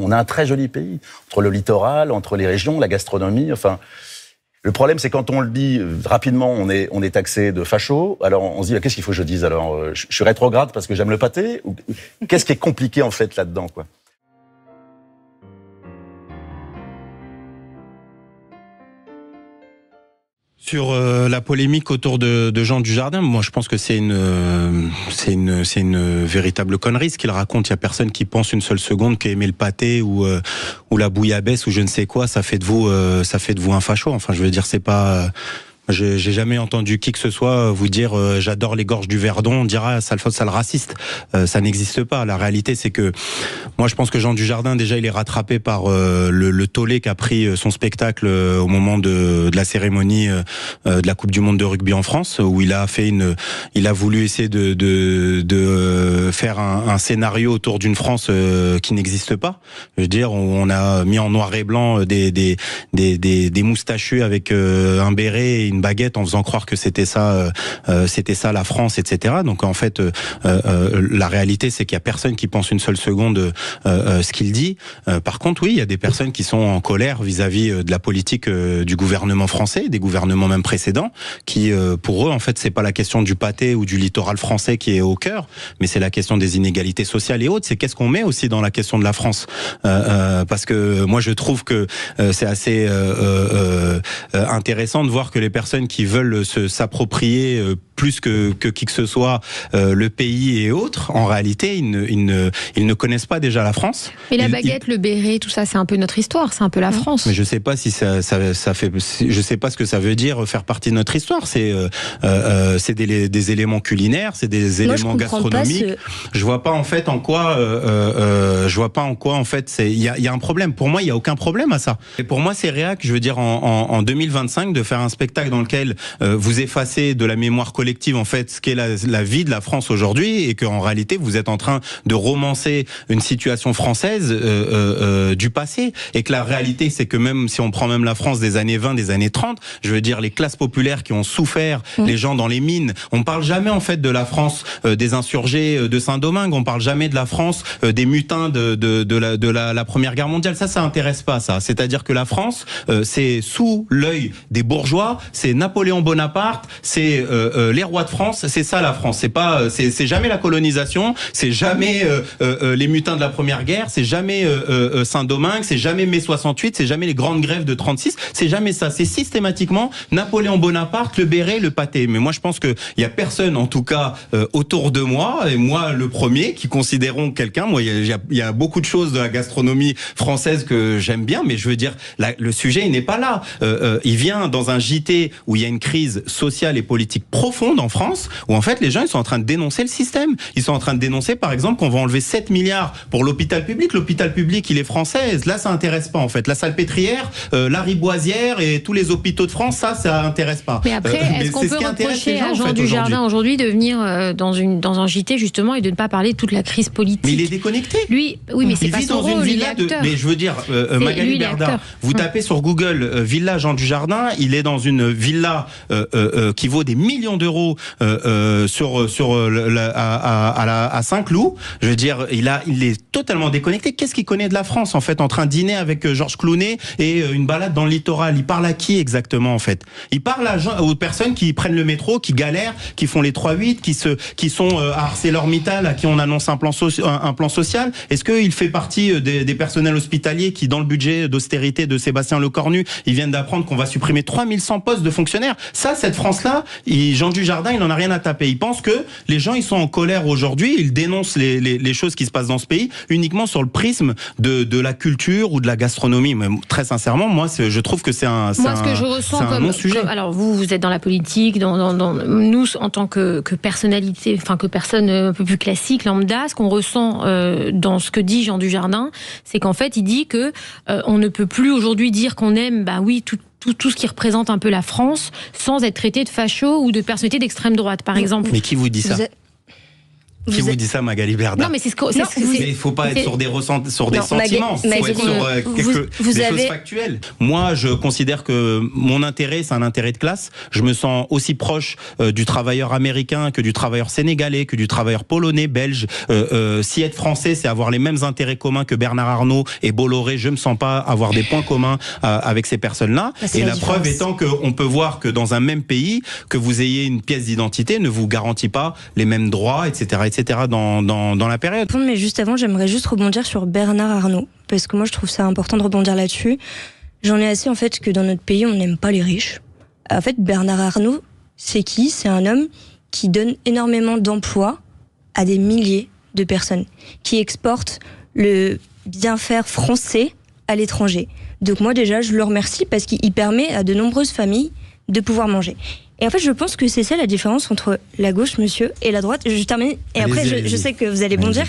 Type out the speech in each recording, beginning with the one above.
On a un très joli pays, entre le littoral, entre les régions, la gastronomie, enfin... Le problème, c'est quand on le dit rapidement, on est taxé de facho. Alors on se dit, qu'est-ce qu'il faut que je dise? Alors, je suis rétrograde parce que j'aime le pâté? Qu'est-ce qui est compliqué en fait là-dedans, quoi? Sur la polémique autour de Jean Dujardin, moi je pense que c'est une véritable connerie ce qu'il raconte. Il y a personne qui pense une seule seconde qu'aimer le pâté ou la bouillabaisse ou je ne sais quoi, ça fait de vous un facho. Enfin, je veux dire, c'est pas. J'ai jamais entendu qui que ce soit vous dire j'adore les gorges du Verdon, on dira sale raciste. Ça n'existe pas. La réalité, c'est que moi je pense que Jean Dujardin, déjà il est rattrapé par le tollé qu'a pris son spectacle au moment de la cérémonie de la Coupe du Monde de rugby en France, où il a voulu essayer de faire un scénario autour d'une France qui n'existe pas. Je veux dire, on a mis en noir et blanc des moustachus avec un béret et une baguette en faisant croire que c'était ça la France, etc. Donc en fait, la réalité, c'est qu'il y a personne qui pense une seule seconde ce qu'il dit. Par contre, oui, il y a des personnes qui sont en colère vis-à-vis de la politique du gouvernement français, des gouvernements même précédents, qui pour eux, en fait, c'est pas la question du pâté ou du littoral français qui est au cœur, mais c'est la question des inégalités sociales et autres. C'est qu'est-ce qu'on met aussi dans la question de la France, parce que moi, je trouve que c'est assez intéressant de voir que les personnes qui veulent s'approprier plus que qui que ce soit le pays et autres, en réalité, ils ne connaissent pas déjà la France. Mais la baguette, le béret, tout ça, c'est un peu notre histoire, c'est un peu la France. Mais je sais pas si ça fait, je sais pas ce que ça veut dire faire partie de notre histoire. C'est des éléments culinaires, c'est des éléments gastronomiques. Je vois pas en fait en quoi, en fait il y a un problème. Pour moi, il y a aucun problème à ça. Et pour moi, c'est réac. Je veux dire en 2025 de faire un spectacle dans lequel vous effacez de la mémoire collective en fait ce qu'est la vie de la France aujourd'hui, et qu'en réalité vous êtes en train de romancer une situation française du passé, et que la réalité c'est que même si on prend même la France des années 20, des années 30, je veux dire les classes populaires qui ont souffert, les gens dans les mines, on parle jamais en fait de la France des insurgés de Saint-Domingue, on parle jamais de la France des mutins de la Première Guerre mondiale. Ça intéresse pas ça. C'est-à-dire que la France c'est sous l'œil des bourgeois, c'est Napoléon Bonaparte, c'est les rois de France, c'est ça la France. C'est pas, c'est jamais la colonisation, c'est jamais les mutins de la Première Guerre, c'est jamais Saint-Domingue, c'est jamais mai 68, c'est jamais les grandes grèves de 36, c'est jamais ça. C'est systématiquement Napoléon Bonaparte, le béret, le pâté. Mais moi je pense que il y a personne, en tout cas autour de moi, et moi le premier, qui considérons quelqu'un. Moi il y a beaucoup de choses de la gastronomie française que j'aime bien, mais je veux dire le sujet il n'est pas là. Il vient dans un JT où il y a une crise sociale et politique profonde en France, où en fait les gens ils sont en train de dénoncer le système. Ils sont en train de dénoncer par exemple qu'on va enlever 7 milliards pour l'hôpital public. L'hôpital public il est français, là ça intéresse pas en fait. La Salpêtrière, la Riboisière et tous les hôpitaux de France, ça intéresse pas. Mais après, est-ce qu'on peut reprocher à Jean Dujardin aujourd'hui de venir dans un JT justement et de ne pas parler de toute la crise politique? Mais il est déconnecté. Lui, oui, mais c'est pas son rôle, il est acteur. Mais je veux dire, Magali Berda, vous tapez sur Google Villa Jean Dujardin, il est dans une villa qui vaut des millions d'euros à Saint-Cloud. Je veux dire, il est totalement déconnecté. Qu'est-ce qu'il connaît de la France en fait, en train de dîner avec Georges Clooney et une balade dans le littoral? Il parle à qui exactement en fait? Il parle aux personnes qui prennent le métro, qui galèrent, qui font les 3-8, qui sont à ArcelorMittal, à qui on annonce un plan social. Est-ce qu'il fait partie des personnels hospitaliers qui, dans le budget d'austérité de Sébastien Lecornu, ils viennent d'apprendre qu'on va supprimer 3100 postes de fonctionnaires? Ça, cette France-là, Jean Dujardin, il n'en a rien à taper. Il pense que les gens, ils sont en colère aujourd'hui, ils dénoncent les choses qui se passent dans ce pays uniquement sur le prisme de la culture ou de la gastronomie. Mais très sincèrement, moi, je trouve que c'est un non-sujet. Alors, vous êtes dans la politique, dans nous, en tant que personnalité, enfin que personne un peu plus classique, lambda, ce qu'on ressent dans ce que dit Jean Dujardin, c'est qu'en fait, il dit que on ne peut plus aujourd'hui dire qu'on aime, tout ce qui représente un peu la France, sans être traité de facho ou de personnalité d'extrême droite, par exemple. Mais qui vous dit ça? Qui vous dit ça, Magali Berda? Non, mais c'est ce que... il ne faut pas être sur des sentiments, il faut être sur des choses factuelles. Moi, je considère que mon intérêt, c'est un intérêt de classe. Je me sens aussi proche du travailleur américain que du travailleur sénégalais, que du travailleur polonais, belge. Si être français, c'est avoir les mêmes intérêts communs que Bernard Arnault et Bolloré, je ne me sens pas avoir des points communs avec ces personnes-là. Et la preuve étant qu'on peut voir que dans un même pays, que vous ayez une pièce d'identité ne vous garantit pas les mêmes droits, etc. dans la période. Mais juste avant, j'aimerais juste rebondir sur Bernard Arnault, parce que moi je trouve ça important de rebondir là-dessus. J'en ai assez en fait que dans notre pays on n'aime pas les riches. En fait, Bernard Arnault, c'est qui? C'est un homme qui donne énormément d'emplois à des milliers de personnes, qui exporte le bien-faire français à l'étranger. Donc moi déjà je le remercie parce qu'il permet à de nombreuses familles de pouvoir manger. Et en fait, je pense que c'est ça la différence entre la gauche, monsieur, et la droite. Je termine, et après, je sais que vous allez bondir.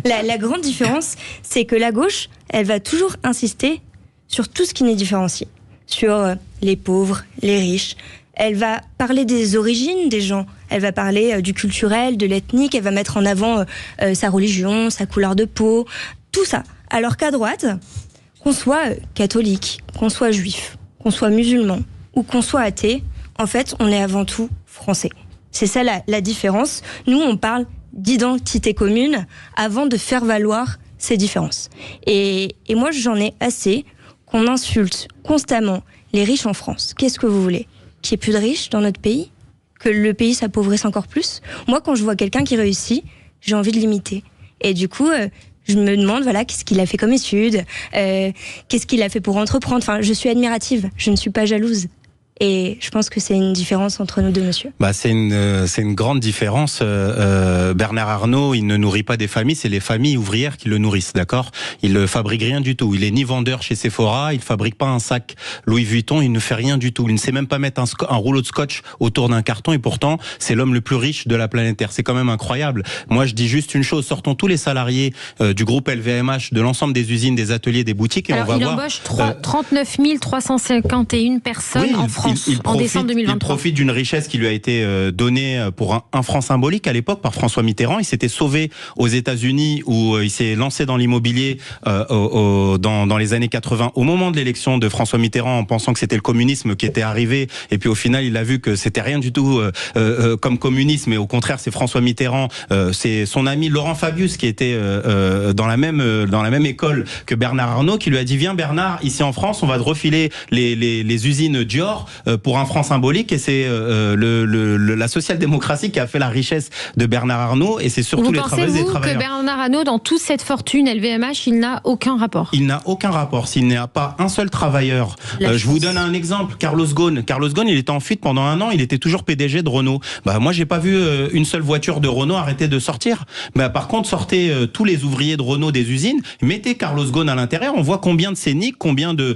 La grande différence, c'est que la gauche, elle va toujours insister sur tout ce qui n'est différencié. Sur les pauvres, les riches. Elle va parler des origines des gens. Elle va parler du culturel, de l'ethnique. Elle va mettre en avant sa religion, sa couleur de peau, tout ça. Alors qu'à droite, qu'on soit catholique, qu'on soit juif, qu'on soit musulman, ou qu'on soit athée, en fait, on est avant tout français. C'est ça la différence. Nous, on parle d'identité commune avant de faire valoir ces différences. Et moi, j'en ai assez qu'on insulte constamment les riches en France. Qu'est-ce que vous voulez? Qu'il y ait plus de riches dans notre pays? Que le pays s'appauvrisse encore plus? Moi, quand je vois quelqu'un qui réussit, j'ai envie de l'imiter. Et du coup... je me demande, voilà, qu'est-ce qu'il a fait comme études, qu'est-ce qu'il a fait pour entreprendre. Enfin, je suis admirative, je ne suis pas jalouse. Et je pense que c'est une différence entre nous deux, monsieur. C'est une grande différence. Bernard Arnault, il ne nourrit pas des familles, c'est les familles ouvrières qui le nourrissent, d'accord? Il ne fabrique rien du tout. Il est ni vendeur chez Sephora, il fabrique pas un sac Louis Vuitton, il ne fait rien du tout. Il ne sait même pas mettre un rouleau de scotch autour d'un carton et pourtant, c'est l'homme le plus riche de la planète Terre. C'est quand même incroyable. Moi, je dis juste une chose, sortons tous les salariés du groupe LVMH, de l'ensemble des usines, des ateliers, des boutiques et alors, on va voir... Il embauche 39 351 personnes en France. En décembre 2023. Il profite d'une richesse qui lui a été donnée pour un franc symbolique à l'époque par François Mitterrand. Il s'était sauvé aux États-Unis où il s'est lancé dans l'immobilier dans les années 80 au moment de l'élection de François Mitterrand en pensant que c'était le communisme qui était arrivé et puis au final il a vu que c'était rien du tout comme communisme et au contraire c'est François Mitterrand, c'est son ami Laurent Fabius qui était dans la même école que Bernard Arnault qui lui a dit viens Bernard ici en France on va te refiler les usines Dior pour un franc symbolique et c'est la social-démocratie qui a fait la richesse de Bernard Arnault et c'est surtout les travailleuses et les travailleurs. Vous pensez-vous que Bernard Arnault, dans toute cette fortune LVMH, il n'a aucun rapport? Il n'a aucun rapport. S'il n'y a pas un seul travailleur, je vous donne un exemple. Carlos Ghosn. Carlos Ghosn, il était en fuite pendant 1 an, il était toujours PDG de Renault. Moi, j'ai pas vu une seule voiture de Renault arrêter de sortir. Par contre, sortez tous les ouvriers de Renault des usines, mettez Carlos Ghosn à l'intérieur, on voit combien de scéniques, combien de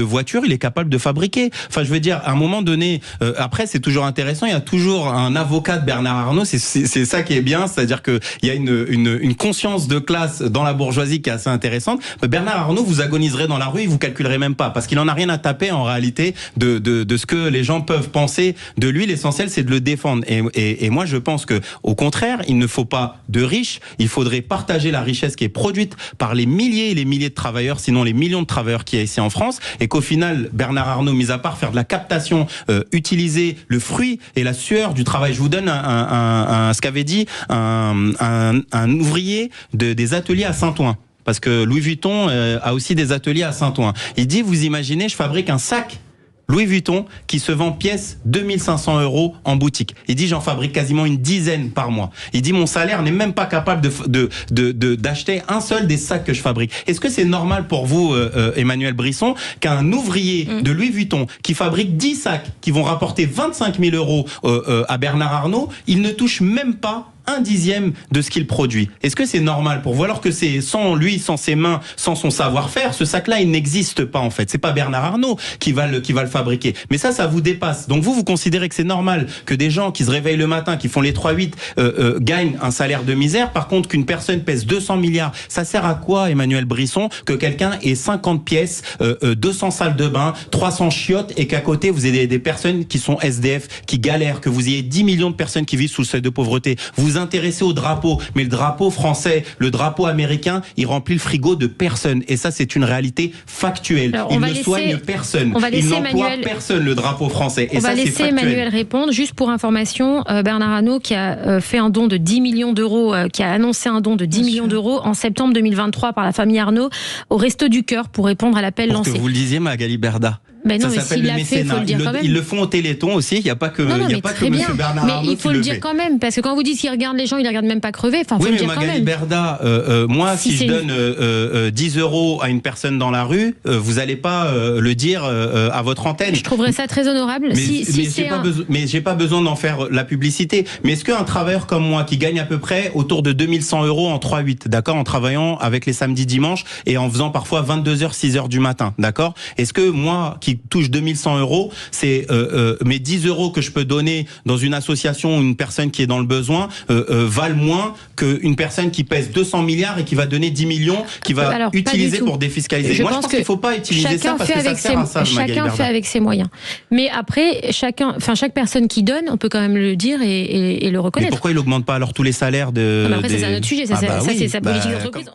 voitures il est capable de fabriquer. Enfin, je veux dire, à un moment donné, après, c'est toujours intéressant, il y a toujours un avocat de Bernard Arnault, c'est ça qui est bien, c'est-à-dire qu'il y a une conscience de classe dans la bourgeoisie qui est assez intéressante. Bernard Arnault, vous agoniserez dans la rue, il vous calculerait même pas, parce qu'il en a rien à taper en réalité de ce que les gens peuvent penser de lui. L'essentiel, c'est de le défendre. Et moi, je pense que, au contraire, il ne faut pas de riches, il faudrait partager la richesse qui est produite par les milliers et les milliers de travailleurs, sinon les millions de travailleurs qu'il y a ici en France, et qu'au final, Bernard Arnault, mis à part faire de la captation, utiliser le fruit et la sueur du travail. Je vous donne ce qu'avait dit un ouvrier des ateliers à Saint-Ouen. Parce que Louis Vuitton a aussi des ateliers à Saint-Ouen. Il dit, vous imaginez, je fabrique un sac Louis Vuitton qui se vend pièce 2500 € en boutique. Il dit, j'en fabrique quasiment une dizaine par mois. Il dit, mon salaire n'est même pas capable d'acheter un seul des sacs que je fabrique. Est-ce que c'est normal pour vous, Emmanuel Brisson, qu'un ouvrier de Louis Vuitton qui fabrique 10 sacs qui vont rapporter 25 000 € à Bernard Arnault, il ne touche même pas 1/10 de ce qu'il produit? Est-ce que c'est normal pour vous? Alors que c'est sans lui, sans ses mains, sans son savoir-faire, ce sac-là, il n'existe pas en fait. C'est pas Bernard Arnault qui va le fabriquer. Mais ça vous dépasse. Donc vous considérez que c'est normal que des gens qui se réveillent le matin, qui font les 3-8, gagnent un salaire de misère. Par contre, qu'une personne pèse 200 milliards, ça sert à quoi, Emmanuel Brisson, que quelqu'un ait 50 pièces, 200 salles de bain, 300 chiottes et qu'à côté vous ayez des personnes qui sont SDF, qui galèrent, que vous ayez 10 millions de personnes qui vivent sous le seuil de pauvreté? Vous vous intéressez au drapeau, mais le drapeau français, le drapeau américain, il remplit le frigo de personne. Et ça, c'est une réalité factuelle. Alors, il ne soigne personne. Il n'emploie personne, le drapeau français. Et on va laisser Emmanuel répondre. Juste pour information, Bernard Arnault qui a fait un don de 10 millions d'euros, qui a annoncé un don de 10 millions d'euros en septembre 2023 par la famille Arnault au Resto du Cœur pour répondre à l'appel lancé. Que vous le disiez, Magali Berda. Ben non, ça s'appelle le mécénat. Ils le font au Téléthon aussi. Il n'y a pas que, Monsieur Bernard Arnault. Mais il faut le dire quand même, parce que quand vous dites qu'ils regardent les gens, ils ne regardent même pas crever. Enfin, faut le dire Magali quand même. Berda, moi, si je donne 10 euros à une personne dans la rue, vous n'allez pas le dire à votre antenne. Je trouverais ça très honorable. Mais j'ai pas besoin d'en faire la publicité. Mais est-ce qu'un travailleur comme moi, qui gagne à peu près autour de 2100 euros en 3-8, d'accord, en travaillant avec les samedis, dimanches et en faisant parfois 22h, 6h du matin, d'accord, est-ce que moi, qui touche 2100 euros, c'est mes 10 euros que je peux donner dans une association ou une personne qui est dans le besoin valent moins qu'une personne qui pèse 200 milliards et qui va donner 10 millions, qui va utiliser pour défiscaliser. Je pense qu'il ne faut pas utiliser ça parce que ça sert à ça. Chacun fait avec ses moyens. Mais après, chaque personne qui donne, on peut quand même le dire et le reconnaître. Mais pourquoi il n'augmente pas alors tous les salaires de... Après, c'est un autre sujet. Ça, c'est sa politique d'entreprise.